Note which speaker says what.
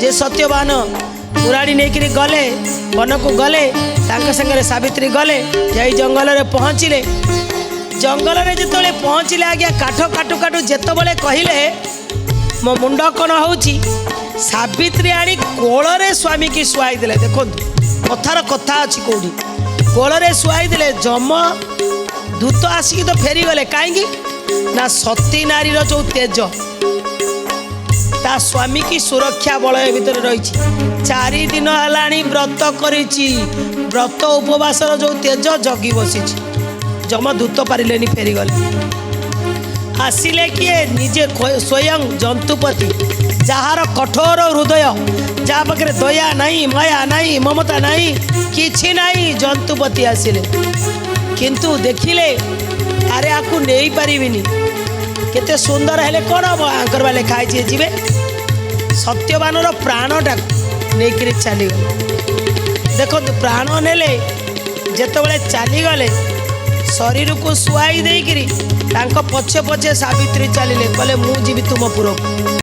Speaker 1: जे सत्यवान कुराड़ी नहीं गले वन को गले सागर सावित्री गले जाई जंगल में पहुँचले जंगल में जिते पहुँचले आज्ञा काठ काटू काटू जिते बड़े कहले मो मुंड कौन हो सावित्री आनी कोल स्वामी की शुआई देले देखो कथार कथा अच्छी कौटी कोल शुआई देले जम दूत आसिक तो फेरी गले कहीं ना सती नारी जो तेज ता स्वामी की सुरक्षा बलय भितर रही 4 दिन है व्रत करी व्रत उपवास जो तेज जगी बसी जम दूत पारे फेरी गले आसिले किए निजे स्वयं जंतुपति जार कठोर हृदय जहाँ पाखे दया नहीं माया नहीं ममता नहीं किछि नहीं जंतुपति आसिले किंतु देखिले अरे आपको नहीं पारिबिनी केते सुंदर हेले कौन हम आंकर वाले खाई जी सत्यवान प्राणटा नहीं चली देखो प्राण नेले जिते चलीगले शरीर को शुआई देकरी पछे पछे सावित्री चलिले कहले मु जीवी तुम पुरक।